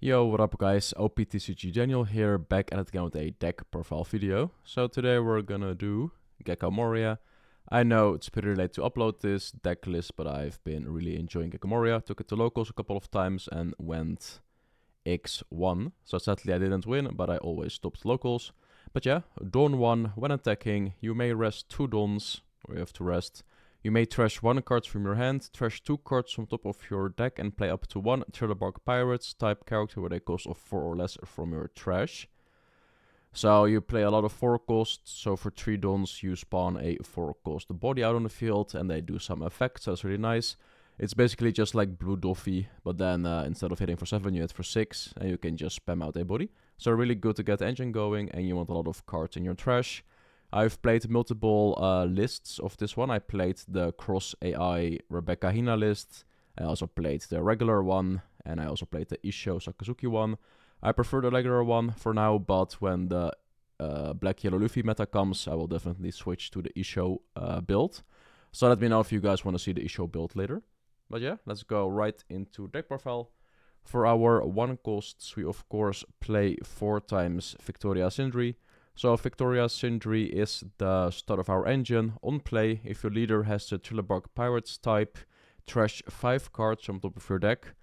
Yo, what up guys, OPTCG Daniel here, back at it again with a deck profile video. So today we're gonna do Gecko Moria. I know it's pretty late to upload this deck list, but I've been really enjoying Gecko Moria. Took it to locals a couple of times and went X1. So sadly I didn't win, but I always stopped locals. But yeah, Dawn 1, when attacking, you may rest 2 Dawns, or you have to rest. You may trash 1 card from your hand, trash 2 cards from top of your deck, and play up to 1 Thriller-Bark Pirates type character with a cost of 4 or less from your trash. So you play a lot of 4 costs, so for 3 Dawns you spawn a 4 cost body out on the field and they do some effects, so that's really nice. It's basically just like Blue Doffy, but then instead of hitting for 7 you hit for 6 and you can just spam out a body. So really good to get the engine going and you want a lot of cards in your trash. I've played multiple lists of this one. I played the Cross AI Rebecca Hina list. I also played the regular one. And I also played the Isho Sakazuki one. I prefer the regular one for now, but when the Black Yellow Luffy meta comes, I will definitely switch to the Isho build. So let me know if you guys want to see the Isho build later. But yeah, let's go right into deck profile. For our 1 costs, we of course play 4 times Victoria Sindri. So Victoria Sindri is the start of our engine. On play, if your leader has the Thriller-Bark Pirates type, trash 5 cards from top of your deck.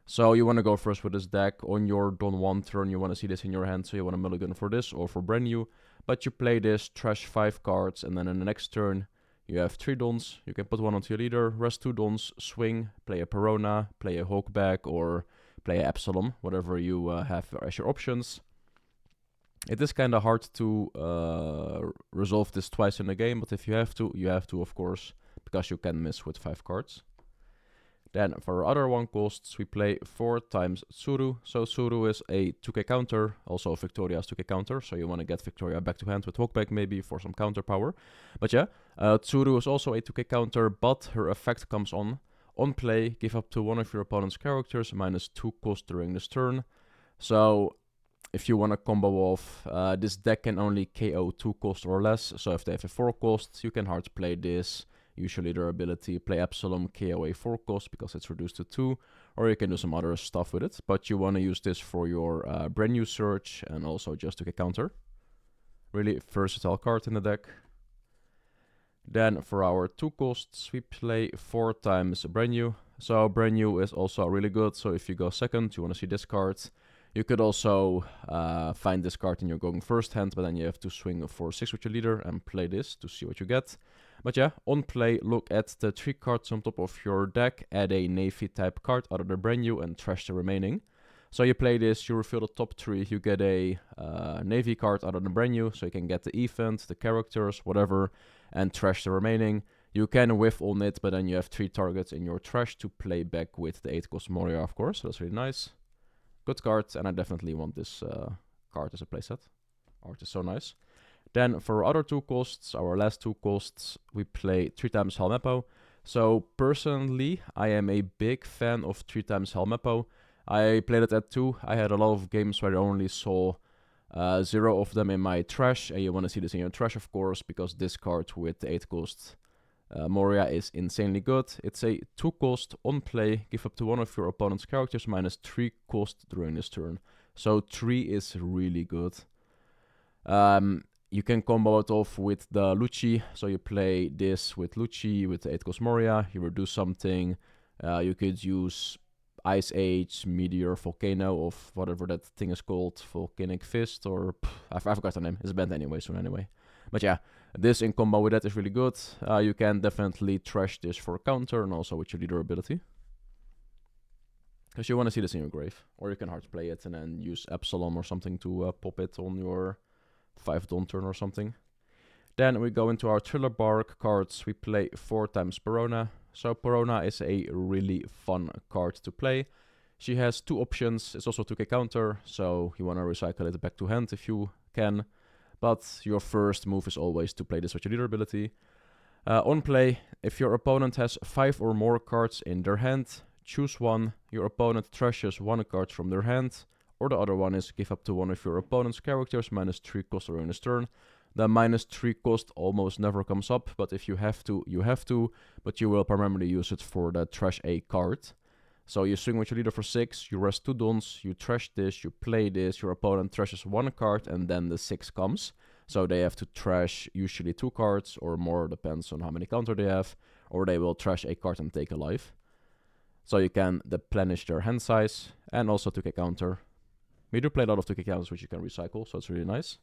So you want to go first with this deck. On your Dawn 1 turn, you want to see this in your hand, so you want to mulligan for this or for brand new. But you play this, trash 5 cards, and then in the next turn, you have 3 Dawns. You can put 1 onto your leader, rest 2 Dawns, swing, play a Perona, play a Hawkback, or play a Epsom, whatever you have as your options. It is kind of hard to resolve this twice in the game, but if you have to, of course, because you can miss with 5 cards. Then for our other 1 costs, we play 4 times Tsuru. So Tsuru is a 2k counter, also Victoria's 2k counter, so you want to get Victoria back to hand with Hawkback maybe for some counter power. But yeah, Tsuru is also a 2k counter, but her effect comes on. On play, give up to 1 of your opponent's characters, -2 cost during this turn. So if you want to combo off, this deck can only KO 2 cost or less, so if they have a 4 cost, you can hard play this, usually their ability, play Epsom, KO a 4 cost because it's reduced to 2, or you can do some other stuff with it, but you want to use this for your brand new search and also just to get counter. Really versatile card in the deck. Then for our 2 costs, we play 4 times brand new. So brand new is also really good, so if you go second, you want to see this card. You could also find this card in your going first hand, but then you have to swing for 6 with your leader and play this to see what you get. But yeah, on play, look at the 3 cards on top of your deck, add a Navy type card out of the brand new and trash the remaining. So you play this, you refill the top 3, you get a Navy card out of the brand new, so you can get the event, the characters, whatever, and trash the remaining. You can whiff on it, but then you have 3 targets in your trash to play back with the 8 cost Moria, of course, so that's really nice. Good card, and I definitely want this card as a playset. Art is so nice. Then for our other 2 costs, our last 2 costs, we play 3 times Helmeppo. So personally, I am a big fan of 3 times Helmeppo. I played it at 2. I had a lot of games where I only saw 0 of them in my trash, and you want to see this in your trash, of course, because this card with the 8 cost Moria is insanely good. It's a 2 cost on play, give up to 1 of your opponent's characters -3 cost during this turn. So 3 is really good. You can combo it off with the Lucci, so you play this with Lucci, with the 8 cost Moria, you reduce something. You could use Ice Age, Meteor Volcano, of whatever that thing is called, Volcanic Fist, or I forgot the name, it's banned anyway, so anyway. But yeah, this in combo with that is really good. You can definitely trash this for counter and also with your leader ability. Because you want to see this in your grave. Or you can hard play it and then use Epsilon or something to pop it on your 5 Dawn turn or something. Then we go into our Thriller-Bark cards. We play 4 times Perona. So Perona is a really fun card to play. She has 2 options. It's also 2k counter, so you want to recycle it back to hand if you can. But your first move is always to play this with your leader ability. On play, if your opponent has 5 or more cards in their hand, choose 1. Your opponent trashes 1 card from their hand. Or the other one is give up to 1 of your opponent's characters, -3 cost during this turn. The -3 cost almost never comes up, but if you have to, you have to. But you will primarily use it for the trash a card. So you swing with your leader for 6, you rest 2 dons, you trash this, you play this, your opponent trashes 1 card, and then the 6 comes. So they have to trash usually 2 cards, or more, depends on how many counter they have, or they will trash a card and take a life. So you can replenish their hand size, and also 2k counter. We do play a lot of 2k counters which you can recycle, so it's really nice.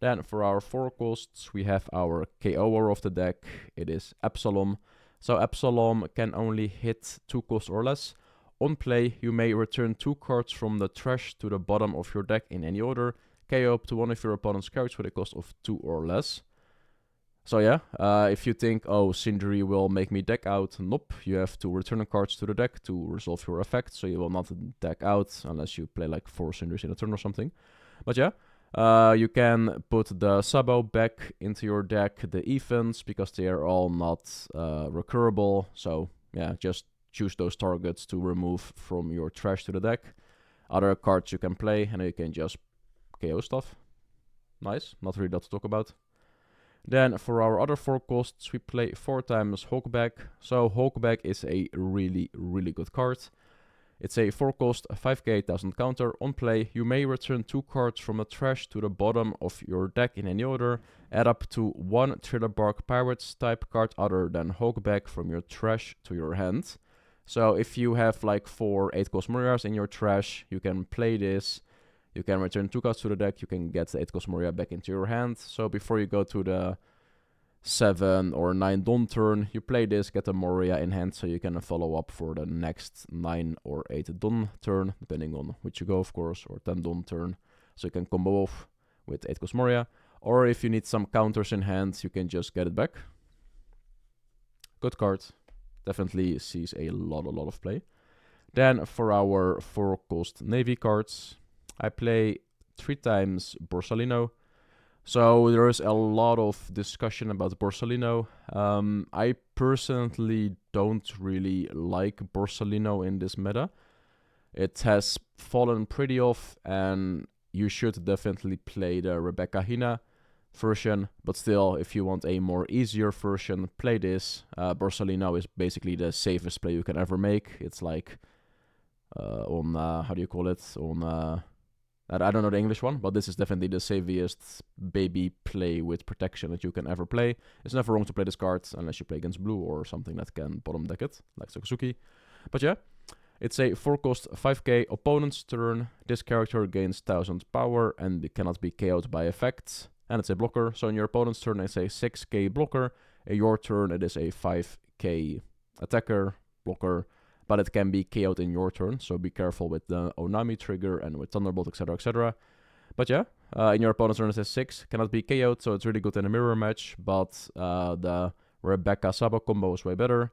Then for our 4 costs, we have our KO'er of the deck. It is Epsom. So Epsom can only hit 2 costs or less. On play, you may return 2 cards from the trash to the bottom of your deck in any order. KO up to one of your opponent's cards with a cost of 2 or less. So yeah, if you think, oh, Sindri will make me deck out, nope. You have to return cards to the deck to resolve your effect, so you will not deck out unless you play like 4 Sindris in a turn or something. But yeah, you can put the Sabo back into your deck, the evens, because they are all not recurable. So yeah, just choose those targets to remove from your trash to the deck. Other cards you can play, and you can just KO stuff. Nice, not really that to talk about. Then for our other 4 costs, we play 4 times Hulkback. So Hulkback is a really, really good card. It's a 4 cost, 5k 1000 counter. On play, you may return 2 cards from the trash to the bottom of your deck in any order. Add up to 1 Thriller Bark Pirates type card other than Hulkback from your trash to your hand. So if you have like 4 8 cost Morias in your trash, you can play this. You can return 2 cards to the deck, you can get the 8 cost Moria back into your hand. So before you go to the 7 or 9 Don turn, you play this, get a Moria in hand, so you can follow up for the next 9 or 8 Don turn, depending on which you go, of course, or 10 Don turn. So you can combo off with 8 cost Moria. Or if you need some counters in hand, you can just get it back. Good card. Definitely sees a lot of play. Then for our 4 cost Navy cards, I play 3 times Barcelino. So there is a lot of discussion about Barcelino. I personally don't really like Barcelino in this meta. It has fallen pretty off, and you should definitely play the Rebecca Hina version. But still, if you want a more easier version, play this. Barcelino is basically the safest play you can ever make. It's like how do you call it? I don't know the English one, but this is definitely the saviest baby play with protection that you can ever play. It's never wrong to play this card, unless you play against blue or something that can bottom deck it, like Sokosuki. But yeah, it's a 4 cost 5k opponent's turn. This character gains 1000 power and it cannot be KO'd by effects. And it's a blocker, so in your opponent's turn it's a 6k blocker. In your turn it is a 5k attacker, blocker. But it can be KO'd in your turn, so be careful with the Onami trigger and with Thunderbolt, etc, etc. But yeah, in your opponent's turn it says 6, cannot be KO'd, so it's really good in a mirror match, but the Rebecca Sabo combo is way better.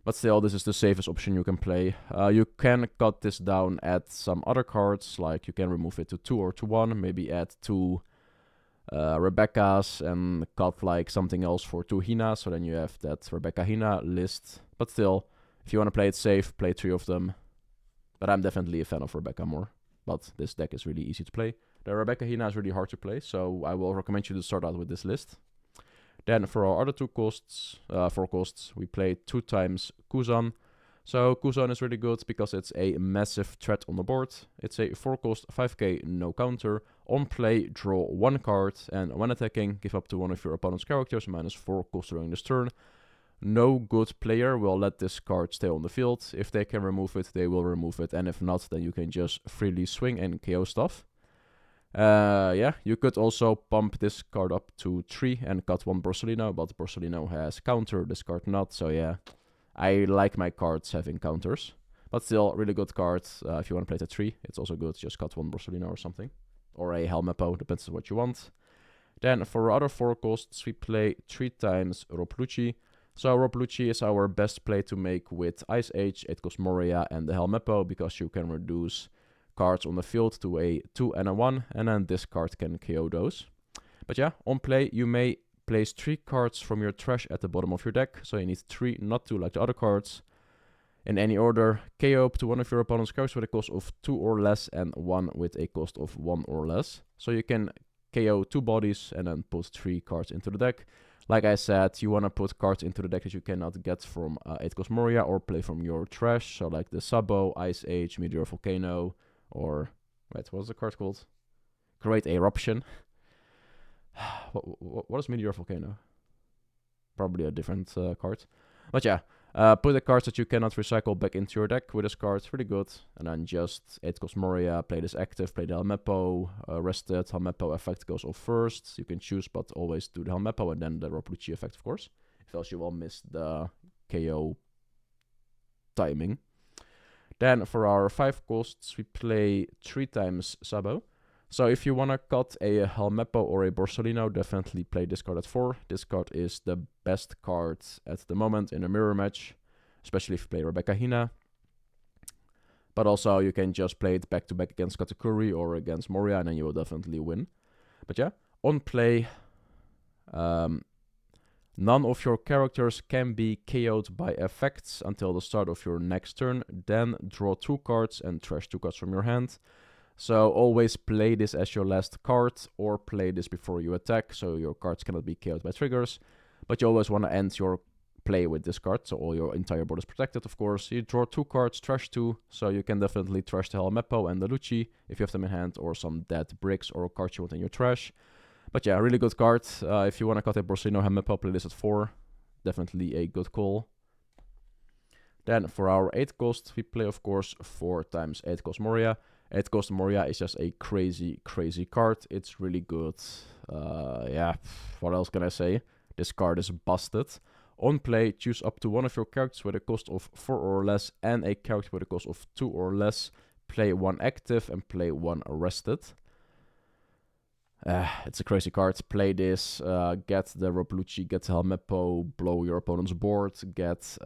But still, this is the safest option you can play. You can cut this down, add some other cards, like you can remove it to 2 or to 1, maybe add 2 Rebeccas and cut like something else for 2 Hina, so then you have that Rebecca Hina list. But still, if you want to play it safe, play 3 of them. But I'm definitely a fan of Rebecca more. But this deck is really easy to play. The Rebecca Hina is really hard to play, so I will recommend you to start out with this list. Then for our other 4 costs, we play 2 times Kuzan. So Kuzan is really good because it's a massive threat on the board. It's a 4 cost 5k no counter. On play, draw 1 card, and when attacking, give up to one of your opponent's characters -4 cost during this turn. No good player will let this card stay on the field. If they can remove it, they will remove it. And if not, then you can just freely swing and KO stuff. Yeah, you could also pump this card up to 3 and cut 1 Barcelino. But Barcelino has counter, this card not. So yeah, I like my cards having counters. But still, really good card. If you want to play it at 3, it's also good. Just cut 1 Barcelino or something. Or a Helmeppo, depends on what you want. Then for our other 4 costs, we play 3 times Ropluchi. So Ropluchi is our best play to make with Ice Age, 8 cost Moria and the Helmeppo, because you can reduce cards on the field to a 2 and a 1, and then this card can KO those. But yeah, on play you may place 3 cards from your trash at the bottom of your deck, so you need 3, not 2 like the other cards. In any order, KO up to one of your opponent's cards with a cost of 2 or less and 1 with a cost of 1 or less. So you can KO 2 bodies and then put 3 cards into the deck. Like I said, you want to put cards into the deck that you cannot get from Ecoost Moria or play from your trash. So like the Sabo, Ice Age, Meteor Volcano, or wait, what was the card called? Great Eruption. What is Meteor Volcano? Probably a different card. But yeah, put the cards that you cannot recycle back into your deck with this card. Really good. And then just Ecoost Moria, play this active, play the Helmeppo, rested. Helmeppo effect goes off first. You can choose, but always do the Helmeppo and then the Roblucci effect, of course. If else you will miss the KO timing. Then for our 5 costs, we play 3 times Sabo. So if you want to cut a Helmeppo or a Barcelino, definitely play this card at 4. This card is the best card at the moment in a mirror match, especially if you play Rebecca Hina. But also you can just play it back-to-back against Katakuri or against Moria, and then you will definitely win. But yeah, on play, none of your characters can be KO'd by effects until the start of your next turn. Then draw 2 cards and trash 2 cards from your hand. So always play this as your last card or play this before you attack, so your cards cannot be KO'd by triggers. But you always want to end your play with this card, so all your entire board is protected, of course. You draw 2 cards, trash 2, so you can definitely trash the Helmeppo and the Lucci if you have them in hand, or some dead bricks or cards you want in your trash. But yeah, really good card. If you want to cut a Barcelino Helmeppo, play this at 4. Definitely a good call. Then for our 8 cost, we play, of course, 4 times 8 cost Moria. 8 cost Moria is just a crazy card. It's really good. Yeah, what else can I say? This card is busted. On play, choose up to one of your characters with a cost of 4 or less and a character with a cost of 2 or less. Play 1 active and play 1 arrested. It's a crazy card. Play this, get the Roblucci, get the Helmeppo, blow your opponent's board, get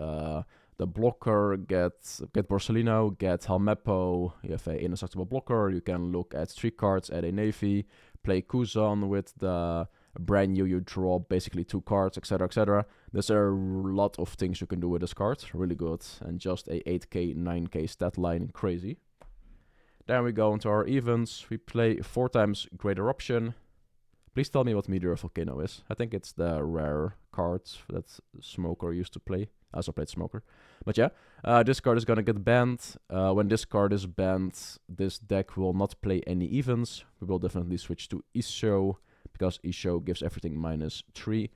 the blocker, get Barcelino, get Helmeppo. You have an indestructible blocker. You can look at 3 cards, add a Navy, play Kuzan with the brand new, you draw basically 2 cards, etc, etc. There's a lot of things you can do with this card. Really good. And just a 8k, 9k stat line. Crazy. Then we go into our events. We play 4 times Great Eruption. Please tell me what Meteor Volcano is. I think it's the rare card that Smoker used to play. I also played Smoker. But yeah, this card is gonna get banned. When this card is banned, this deck will not play any events. We will definitely switch to Isho, because Isho gives everything -3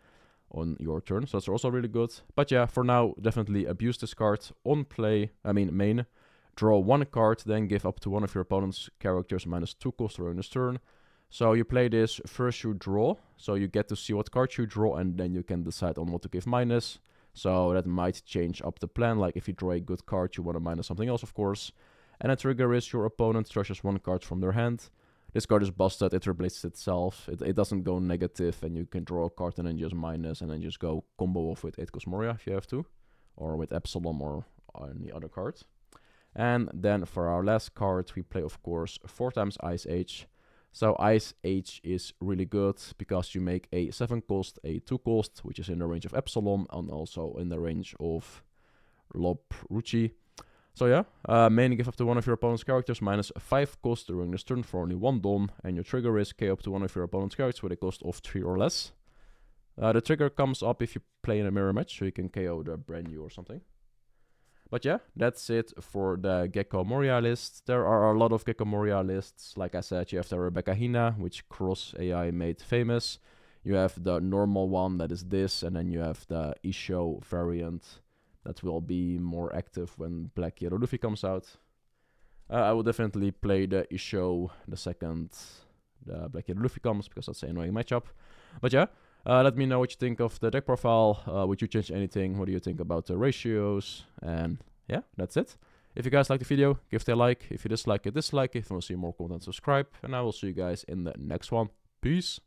on your turn. So that's also really good. But yeah, for now, definitely abuse this card. On play, main, draw 1 card, then give up to one of your opponent's characters -2 cost during this turn. So you play this, first you draw, so you get to see what cards you draw, and then you can decide on what to give minus. So that might change up the plan, like if you draw a good card, you want to minus something else, of course. And the trigger is your opponent trashes 1 card from their hand. This card is busted, it replaces itself, it doesn't go negative, and you can draw a card and then just minus, and then just go combo off with Ecoost Moria if you have to, or with Epsom or any other card. And then for our last card, we play, of course, 4 times Ice Age. So Ice Age is really good because you make a 7 cost, a 2 cost, which is in the range of Epsilon and also in the range of Roblucci. So yeah, main give up to one of your opponent's characters -5 cost during this turn for only 1 Dom, and your trigger is KO up to one of your opponent's characters with a cost of 3 or less. The trigger comes up if you play in a mirror match, so you can KO the brand new or something. But yeah, that's it for the Gecko Moria list. There are a lot of Gecko Moria lists. Like I said, you have the Rebecca Hina, which Cross AI made famous. You have the normal one, that is this, and then you have the Isho variant that will be more active when Black Yellow Luffy comes out. I will definitely play the Isho the second the Black Yellow Luffy comes, because that's an annoying matchup. But yeah, let me know what you think of the deck profile. Would you change anything? What do you think about the ratios? And yeah, that's it. If you guys like the video, give it a like. If you dislike it, dislike it. If you want to see more content, subscribe. And I will see you guys in the next one. Peace.